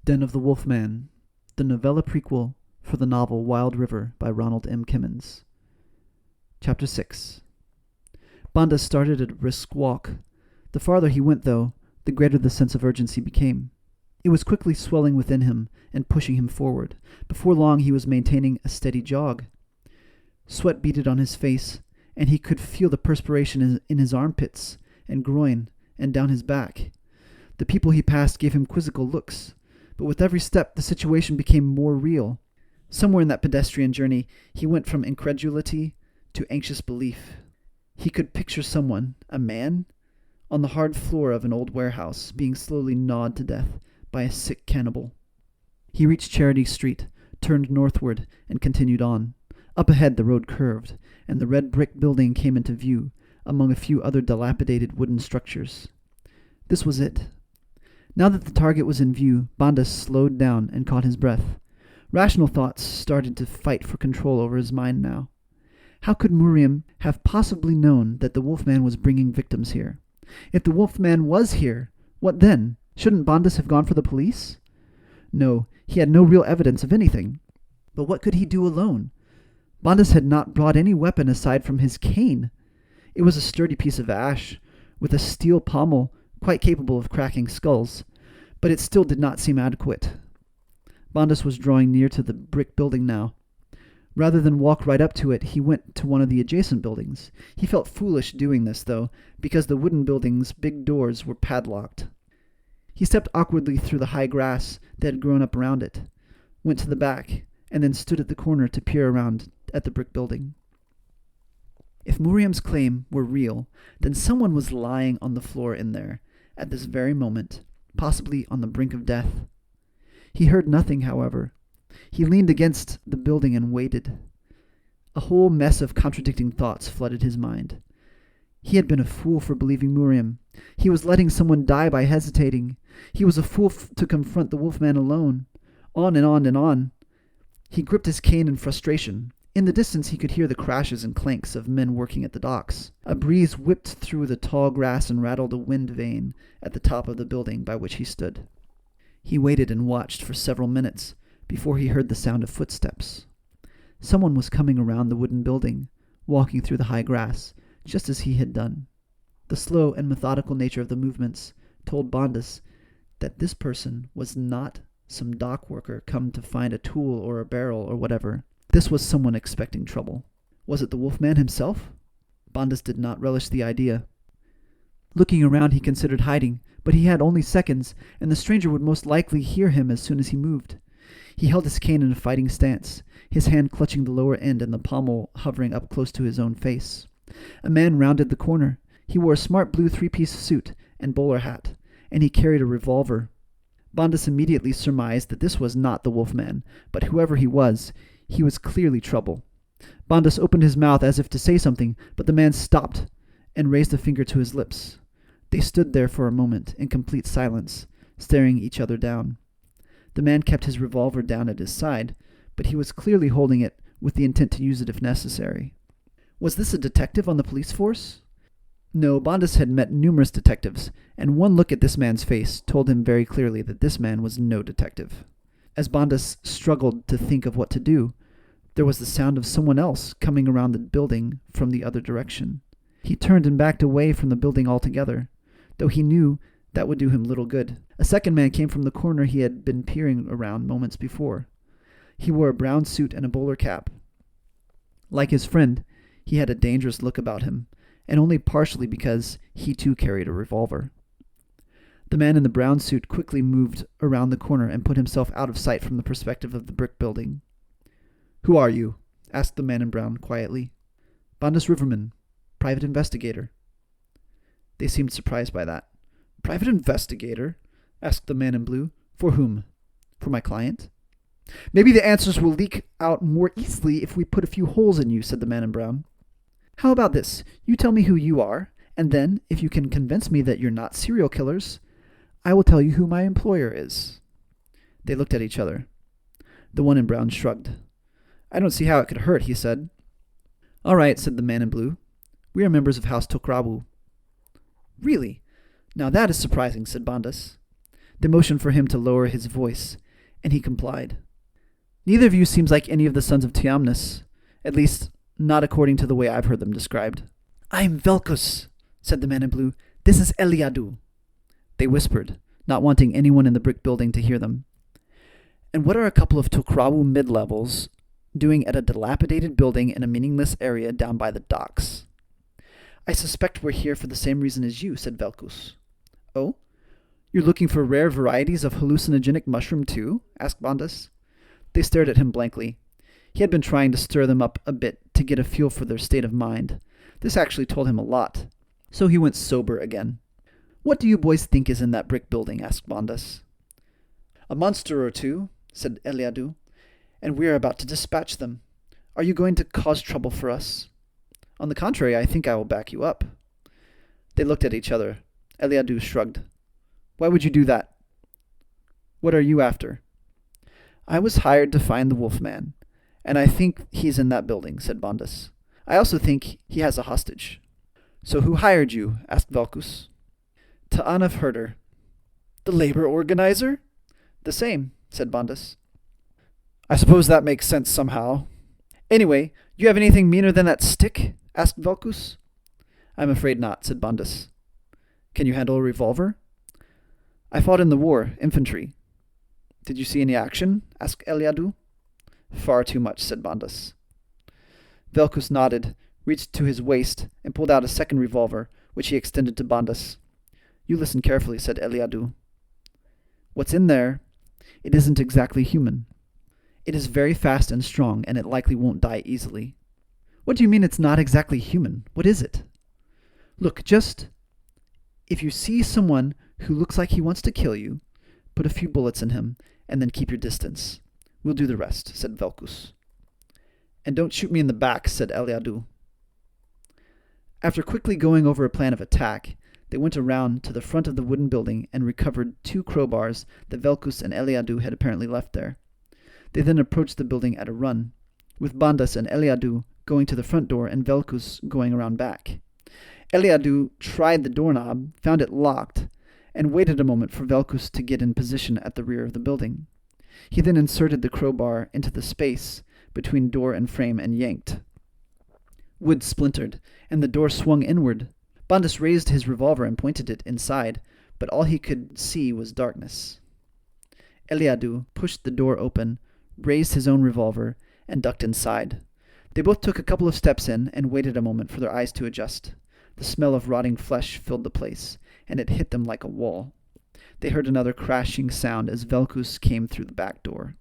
Den of the Wolfman, the novella prequel for the novel Wild River by Ronald M. Kimmons. Chapter 6. Banda started at a brisk walk. The farther he went, though, the greater the sense of urgency became. It was quickly swelling within him and pushing him forward. Before long he was maintaining a steady jog. Sweat beaded on his face, and he could feel the perspiration in his armpits and groin and down his back. The people he passed gave him quizzical looks, but with every step the situation became more real. Somewhere in that pedestrian journey he went from incredulity to anxious belief. He could picture someone, a man, on the hard floor of an old warehouse, being slowly gnawed to death by a sick cannibal. He reached Charity Street, turned northward, and continued on. Up ahead the road curved, and the red brick building came into view, among a few other dilapidated wooden structures. This was it. Now that the target was in view, Banda slowed down and caught his breath. Rational thoughts started to fight for control over his mind now. How could Muriam have possibly known that the Wolfman was bringing victims here? If the Wolfman was here, what then? Shouldn't Bandas have gone for the police? No, he had no real evidence of anything. But what could he do alone? Bandas had not brought any weapon aside from his cane. It was a sturdy piece of ash, with a steel pommel quite capable of cracking skulls, but it still did not seem adequate. Bandas was drawing near to the brick building now. Rather than walk right up to it, he went to one of the adjacent buildings. He felt foolish doing this, though, because the wooden building's big doors were padlocked. He stepped awkwardly through the high grass that had grown up around it, went to the back, and then stood at the corner to peer around at the brick building. If Muriam's claim were real, then someone was lying on the floor in there, at this very moment, possibly on the brink of death. He heard nothing, however. He leaned against the building and waited. A whole mess of contradicting thoughts flooded his mind. He had been a fool for believing Muriam. He was letting someone die by hesitating. He was a fool to confront the Wolfman alone. On and on and on. He gripped his cane in frustration. In the distance he could hear the crashes and clanks of men working at the docks. A breeze whipped through the tall grass and rattled a wind vane at the top of the building by which he stood. He waited and watched for several minutes before he heard the sound of footsteps. Someone was coming around the wooden building, walking through the high grass, just as he had done. The slow and methodical nature of the movements told Bandas that this person was not some dock worker come to find a tool or a barrel or whatever. This was someone expecting trouble. Was it the Wolfman himself? Bandas did not relish the idea. Looking around, he considered hiding, but he had only seconds, and the stranger would most likely hear him as soon as he moved. He held his cane in a fighting stance, his hand clutching the lower end and the pommel hovering up close to his own face. A man rounded the corner. He wore a smart blue three-piece suit and bowler hat, and he carried a revolver. Bandas immediately surmised that this was not the Wolfman, but whoever he was clearly trouble. Bandas opened his mouth as if to say something, but the man stopped and raised a finger to his lips. They stood there for a moment in complete silence, staring each other down. The man kept his revolver down at his side, but he was clearly holding it with the intent to use it if necessary. Was this a detective on the police force? No, Bandas had met numerous detectives, and one look at this man's face told him very clearly that this man was no detective. As Bandas struggled to think of what to do, there was the sound of someone else coming around the building from the other direction. He turned and backed away from the building altogether, though he knew that would do him little good. A second man came from the corner he had been peering around moments before. He wore a brown suit and a bowler cap. Like his friend, he had a dangerous look about him, and only partially because he too carried a revolver. The man in the brown suit quickly moved around the corner and put himself out of sight from the perspective of the brick building. "Who are you?" asked the man in brown quietly. "Bandas Riverman, private investigator." They seemed surprised by that. "Private investigator?" asked the man in blue. "For whom? For my client?" "Maybe the answers will leak out more easily if we put a few holes in you," said the man in brown. "How about this? You tell me who you are, and then, if you can convince me that you're not serial killers, I will tell you who my employer is." They looked at each other. The one in brown shrugged. "I don't see how it could hurt," he said. "All right," said the man in blue. "We are members of House Tokrabu." "Really? Now that is surprising," said Bandas. They motioned for him to lower his voice, and he complied. Neither of you seems like any of the sons of Tiamnus, at least not according to the way I've heard them described. I'm Velkus, said the man in blue. This is Eliadu. They whispered, not wanting anyone in the brick building to hear them. And what are a couple of Tokrawu mid-levels doing at a dilapidated building in a meaningless area down by the docks? I suspect we're here for the same reason as you, said Velkus. Oh? You're looking for rare varieties of hallucinogenic mushroom too? Asked Bondas. They stared at him blankly. He had been trying to stir them up a bit to get a feel for their state of mind. This actually told him a lot. So he went sober again. What do you boys think is in that brick building? Asked Bondas. A monster or two, said Eliadu, and we are about to dispatch them. Are you going to cause trouble for us? On the contrary, I think I will back you up. They looked at each other. Eliadu shrugged. Why would you do that? What are you after? I was hired to find the Wolfman, and I think he's in that building, said Bondas. I also think he has a hostage. So who hired you? Asked Velkus. Ta'anav Herder. The labor organizer? The same, said Bondas. I suppose that makes sense somehow. Anyway, you have anything meaner than that stick? Asked Velkus. I'm afraid not, said Bondas. Can you handle a revolver? I fought in the war, infantry. Did you see any action? Asked Eliadu. Far too much, said Bondas. Velkus nodded, reached to his waist, and pulled out a second revolver, which he extended to Bondas. You listen carefully, said Eliadu. What's in there? It isn't exactly human. It is very fast and strong, and it likely won't die easily. What do you mean it's not exactly human? What is it? Look, if you see someone who looks like he wants to kill you, put a few bullets in him, and then keep your distance. We'll do the rest, said Velkus. And don't shoot me in the back, said Eliadu. After quickly going over a plan of attack, they went around to the front of the wooden building and recovered 2 crowbars that Velkus and Eliadu had apparently left there. They then approached the building at a run, with Bondas and Eliadu going to the front door and Velkus going around back. Eliadu tried the doorknob, found it locked, and waited a moment for Velkus to get in position at the rear of the building. He then inserted the crowbar into the space between door and frame and yanked. Wood splintered, and the door swung inward. Bondas raised his revolver and pointed it inside, but all he could see was darkness. Eliadu pushed the door open, raised his own revolver, and ducked inside. They both took a couple of steps in and waited a moment for their eyes to adjust. The smell of rotting flesh filled the place, and it hit them like a wall. They heard another crashing sound as Velkus came through the back door.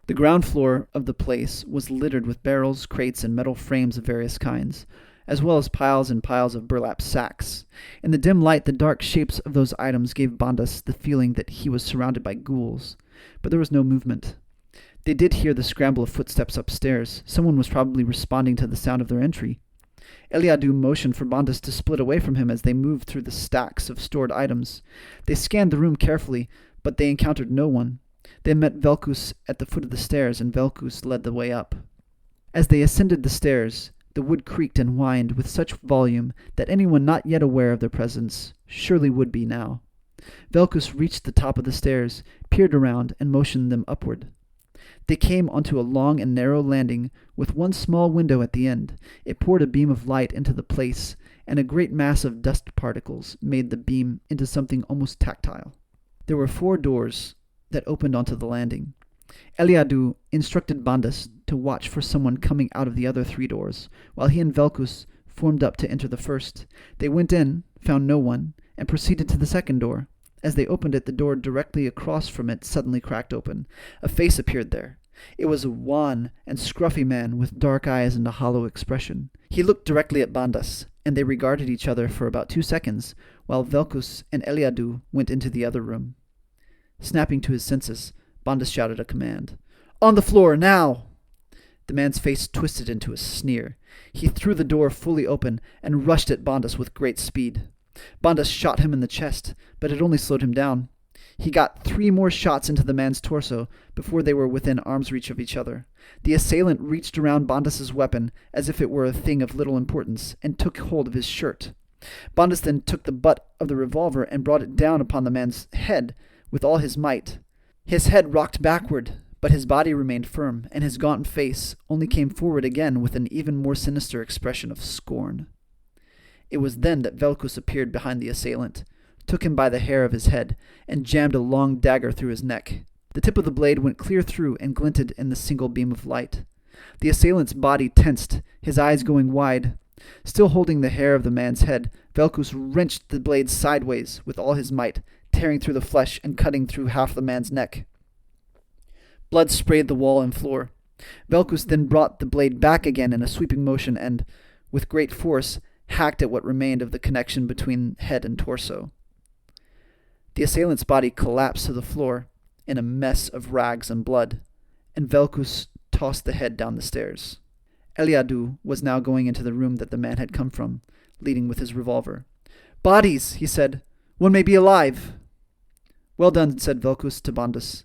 The ground floor of the place was littered with barrels, crates, and metal frames of various kinds, as well as piles and piles of burlap sacks. In the dim light, the dark shapes of those items gave Bondas the feeling that he was surrounded by ghouls, but there was no movement. They did hear the scramble of footsteps upstairs. Someone was probably responding to the sound of their entry. Eliadu motioned for Bondas to split away from him as they moved through the stacks of stored items. They scanned the room carefully, but they encountered no one. They met Velkus at the foot of the stairs, and Velkus led the way up. As they ascended the stairs, the wood creaked and whined with such volume that anyone not yet aware of their presence surely would be now. Velkus reached the top of the stairs, peered around, and motioned them upward. They came onto a long and narrow landing with one small window at the end. It poured a beam of light into the place, and a great mass of dust particles made the beam into something almost tactile. There were 4 doors that opened onto the landing. Eliadu instructed Bondas to watch for someone coming out of the other 3 doors, while he and Velkus formed up to enter the first. They went in, found no one, and proceeded to the second door. As they opened it, the door directly across from it suddenly cracked open. A face appeared there. It was a wan and scruffy man with dark eyes and a hollow expression. He looked directly at Bondas, and they regarded each other for about 2 seconds, while Velkus and Eliadu went into the other room. Snapping to his senses, Bondas shouted a command. "On the floor, now!" The man's face twisted into a sneer. He threw the door fully open and rushed at Bondas with great speed. Bondas shot him in the chest, but it only slowed him down. He got 3 more shots into the man's torso before they were within arm's reach of each other. The assailant reached around Bondas's weapon as if it were a thing of little importance and took hold of his shirt. Bondas then took the butt of the revolver and brought it down upon the man's head with all his might. His head rocked backward, but his body remained firm, and his gaunt face only came forward again with an even more sinister expression of scorn. It was then that Velkus appeared behind the assailant, took him by the hair of his head, and jammed a long dagger through his neck. The tip of the blade went clear through and glinted in the single beam of light. The assailant's body tensed, his eyes going wide. Still holding the hair of the man's head, Velkus wrenched the blade sideways with all his might, tearing through the flesh and cutting through half the man's neck. Blood sprayed the wall and floor. Velkus then brought the blade back again in a sweeping motion and, with great force, hacked at what remained of the connection between head and torso. The assailant's body collapsed to the floor in a mess of rags and blood, and Velkus tossed the head down the stairs. Eliadu was now going into the room that the man had come from, leading with his revolver. "Bodies," he said. "One may be alive." "Well done," said Velkus to Bondus.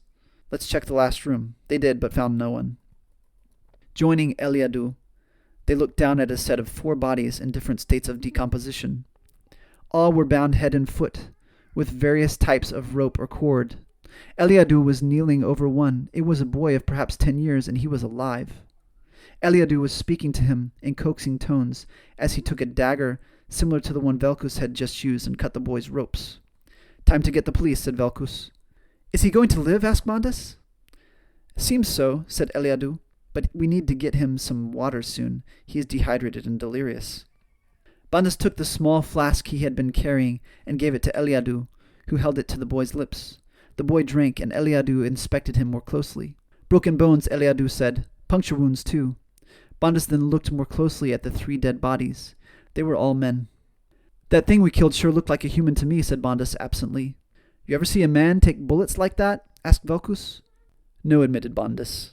"Let's check the last room." They did, but found no one. Joining Eliadu, they looked down at a set of 4 bodies in different states of decomposition. All were bound head and foot, with various types of rope or cord. Eliadu was kneeling over one. It was a boy of perhaps 10 years, and he was alive. Eliadu was speaking to him in coaxing tones as he took a dagger similar to the one Velkus had just used and cut the boy's ropes. "Time to get the police," said Velkus. "Is he going to live?" asked Bondus. "Seems so," said Eliadu, "but we need to get him some water soon. He is dehydrated and delirious." Bondus took the small flask he had been carrying and gave it to Eliadu, who held it to the boy's lips. The boy drank, and Eliadu inspected him more closely. "Broken bones," Eliadu said. "Puncture wounds, too." Bondus then looked more closely at the 3 dead bodies. They were all men. "That thing we killed sure looked like a human to me," said Bondus absently. "You ever see a man take bullets like that?" asked Velkus. "No," admitted Bondus.